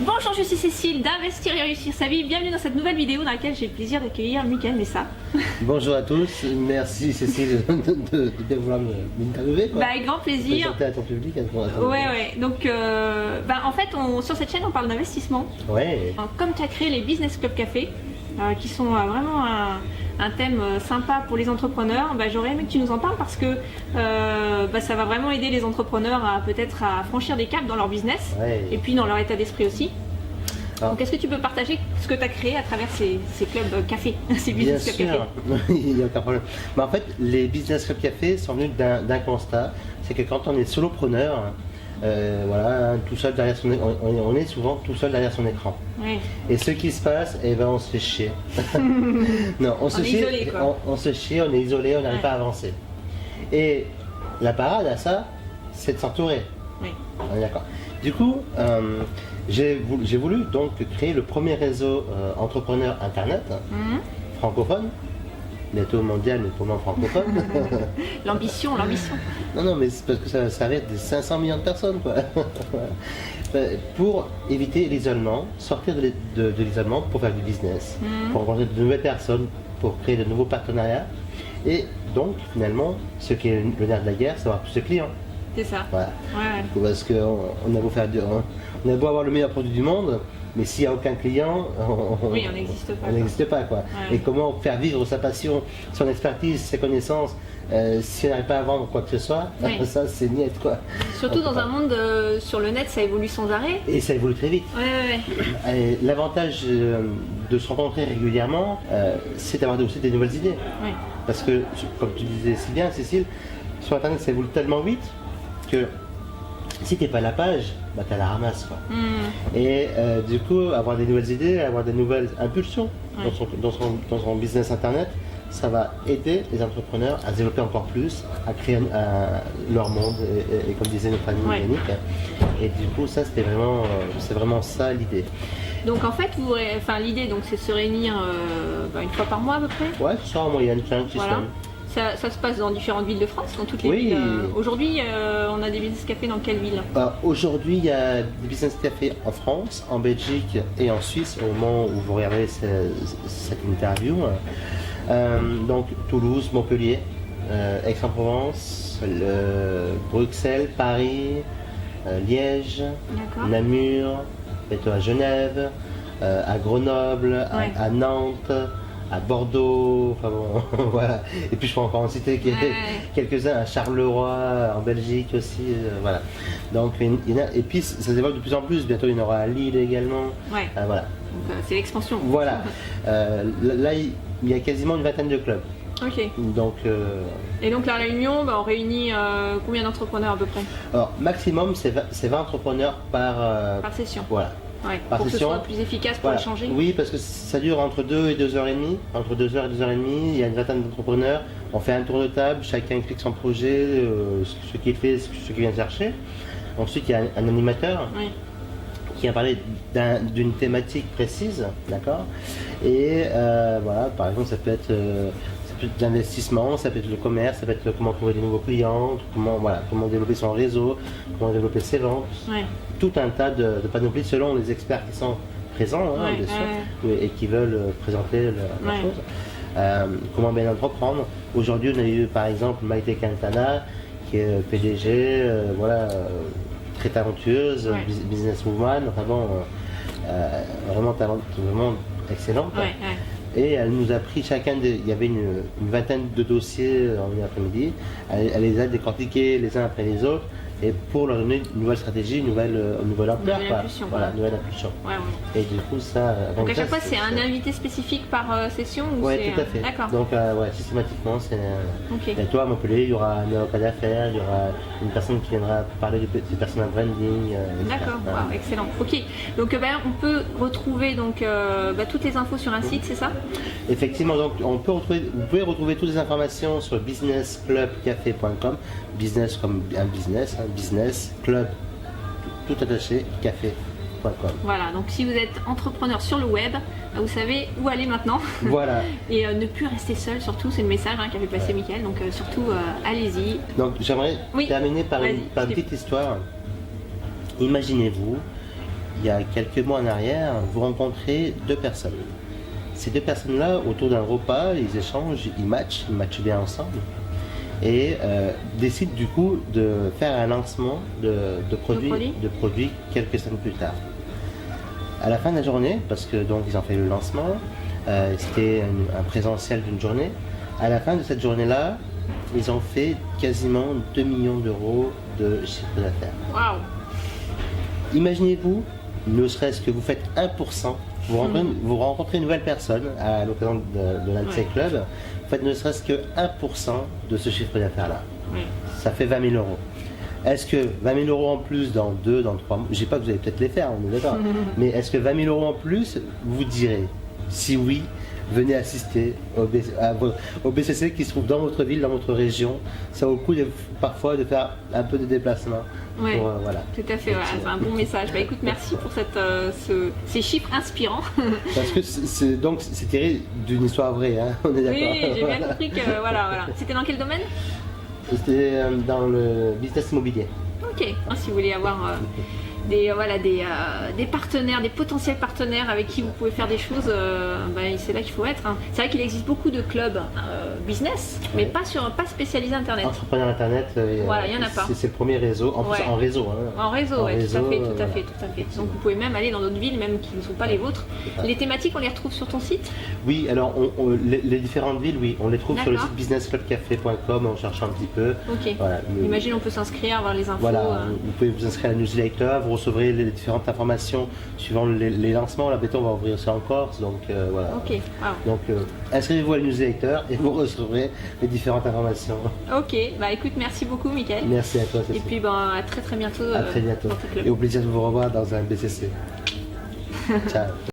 Bonjour, je suis Cécile d'Investir et Réussir sa vie. Bienvenue dans cette nouvelle vidéo dans laquelle j'ai le plaisir d'accueillir Mickaël Messa. Bonjour à tous, merci Cécile de bien vouloir m'interviewer. Bah, avec grand plaisir. Présenter à ton public. Ouais. Donc, en fait, sur cette chaîne, on parle d'investissement. Ouais. Comme tu as créé les Business Club Café, qui sont vraiment un thème sympa pour les entrepreneurs, j'aurais aimé que tu nous en parles parce que ça va vraiment aider les entrepreneurs à peut-être à franchir des caps dans leur business et puis dans leur état d'esprit aussi. Donc est-ce que tu peux partager ce que tu as créé à travers ces clubs café, ces business club café? Il n'y a aucun problème. Mais en fait, les business club café sont venus d'un constat, c'est que quand on est solopreneur, tout seul derrière son on est souvent tout seul derrière son écran. Oui. Et ce qui se passe, on se fait chier. Non, on se chie, isolé, quoi. On se chie, on est isolé, on n'arrive pas à avancer. Et la parade à ça, c'est de s'entourer. Oui. On est d'accord. Du coup, j'ai voulu donc créer le premier réseau entrepreneur internet francophone, bientôt mondial mais pour moi francophone. L'ambition. Non, mais c'est parce que ça va être des 500 millions de personnes, quoi. Pour éviter l'isolement, sortir de l'isolement pour faire du business, pour rencontrer de nouvelles personnes, pour créer de nouveaux partenariats. Et donc, finalement, ce qui est le nerf de la guerre, c'est avoir plus de clients. C'est ça. Voilà. Ouais. Parce qu'on a beau on a beau avoir le meilleur produit du monde, mais s'il n'y a aucun client, on n'existe pas. On n'existe pas, quoi. Ouais. Et comment faire vivre sa passion, son expertise, ses connaissances, si on n'arrive pas à vendre quoi que ce soit, ça c'est niet, quoi. Surtout dans un monde sur le net, ça évolue sans arrêt. Et ça évolue très vite. Ouais. L'avantage de se rencontrer régulièrement, c'est d'avoir aussi des nouvelles idées. Ouais. Parce que, comme tu disais si bien, Cécile, sur Internet ça évolue tellement vite que si t'es pas à la page, t'as la ramasse, quoi. Et du coup, avoir des nouvelles idées, avoir des nouvelles impulsions dans son business internet, ça va aider les entrepreneurs à se développer encore plus, à créer leur monde, et comme disait notre ami Yannick. Et du coup, ça c'est vraiment ça l'idée. Donc en fait, l'idée c'est de se réunir une fois par mois à peu près. Ouais, c'est ça en moyenne, 5-6 voilà. Ça se passe dans différentes villes de France, dans toutes les villes. Aujourd'hui, on a des business cafés dans quelle ville? Aujourd'hui, il y a des business cafés en France, en Belgique et en Suisse au moment où vous regardez cette interview. Donc Toulouse, Montpellier, Aix-en-Provence, Bruxelles, Paris, Liège, Namur, bientôt à Genève, à Grenoble, à Nantes, à Bordeaux, enfin bon, voilà. Et puis je peux encore en citer quelques-uns, à Charleroi, en Belgique aussi, voilà. Donc il y en a, et puis ça se développe de plus en plus, bientôt il y en aura à Lille également. Voilà. Donc c'est l'expansion. Voilà. Là il y a quasiment une vingtaine de clubs. Ok. Donc, et donc la réunion, on réunit combien d'entrepreneurs à peu près? Alors maximum c'est 20 entrepreneurs par session. Voilà. Pour que ce soit plus efficace pour échanger. Oui, parce que ça dure entre 2 et 2h30. Entre 2h et 2h30, il y a une vingtaine d'entrepreneurs. On fait un tour de table, chacun explique son projet, ce qu'il fait, ce qu'il vient chercher. Ensuite, il y a un animateur qui a parlé d'une thématique précise, d'accord. Et par exemple, ça peut être de l'investissement, ça peut être le commerce, ça peut être comment trouver de nouveaux clients, comment développer son réseau, comment développer ses ventes. Tout un tas de panoplies selon les experts qui sont présents, bien sûr, et qui veulent présenter leur chose. Comment bien entreprendre. Aujourd'hui, on a eu par exemple Maïté Quintana, qui est PDG, très talentueuse, businesswoman, vraiment excellente. Et elle nous a pris il y avait une vingtaine de dossiers en une après-midi, elle les a décortiqués les uns après les autres, et pour leur donner une nouvelle stratégie, une nouvelle ampleur, nouvelle impulsion. Et du coup ça. Donc à chaque fois c'est un invité spécifique par session ou tout à fait. D'accord. Donc systématiquement c'est. Et toi à Montpellier, il y aura un avocat d'affaires, il y aura une personne qui viendra parler du personal branding. D'accord, excellent. Ok. Donc on peut retrouver toutes les infos sur un site, c'est ça? Effectivement, donc vous pouvez retrouver toutes les informations sur businessclubcafé.com, business comme un business, business club tout attaché café.com. Voilà, donc si vous êtes entrepreneur sur le web, vous savez où aller maintenant. Voilà. Et ne plus rester seul, surtout, c'est le message qu'avait passé Mickaël, donc surtout allez-y. Donc j'aimerais terminer par une petite histoire. Imaginez-vous il y a quelques mois en arrière, vous rencontrez deux personnes. Ces deux personnes-là, autour d'un repas, ils échangent, ils matchent bien ensemble et décident du coup de faire un lancement de produits quelques semaines plus tard. À la fin de la journée, parce que donc ils ont fait le lancement, c'était un présentiel d'une journée. À la fin de cette journée-là, ils ont fait quasiment 2 millions d'euros de chiffre d'affaires. Waouh! Imaginez-vous, ne serait-ce que vous faites 1%, vous rencontrez une nouvelle personne à l'occasion de l'un de ces clubs, vous faites ne serait-ce que 1% de ce chiffre d'affaires-là. Oui. Ça fait 20 000 euros. Est-ce que 20 000 euros en plus dans 2, dans 3 mois, je ne dis pas que vous allez peut-être les faire, on est d'accord, mais est-ce que 20 000 euros en plus, vous direz, si oui, venez assister au BCC qui se trouve dans votre ville, dans votre région. Ça vaut le coup parfois de faire un peu de déplacement. Oui, voilà. Tout à fait, voilà, c'est un bon message. Bah, écoute, merci pour ces chiffres inspirants. Parce que c'est tiré d'une histoire vraie, hein, on est d'accord. Oui, j'ai bien compris que voilà. C'était dans quel domaine? C'était dans le business immobilier. Ok, si vous voulez avoir des partenaires, des potentiels partenaires avec qui vous pouvez faire des choses, c'est là qu'il faut être. Hein. C'est vrai qu'il existe beaucoup de clubs business, mais pas spécialisés Internet. Entrepreneur Internet, voilà, il n'y en a pas. C'est le premier réseau, en plus en réseau. Hein. En réseau, tout à fait. Donc vous pouvez même aller dans d'autres villes, même qui ne sont pas les vôtres. Les thématiques, on les retrouve sur ton site? Oui, alors les différentes villes, oui, on les trouve sur le site businessclubcafé.com en cherchant un petit peu. Ok. Voilà, Imagine, on peut s'inscrire, avoir les infos. Voilà, vous pouvez vous inscrire à la newsletter, vous recevrez les différentes informations suivant les lancements. Là, on va ouvrir ça en Corse, donc voilà. Ok, wow. Donc inscrivez-vous à la newsletter et vous recevrez les différentes informations. Ok, écoute, merci beaucoup, Mickaël. Merci à toi, Cécile. Et puis à très bientôt. À très bientôt. Et au plaisir de vous revoir dans un BCC. Ciao.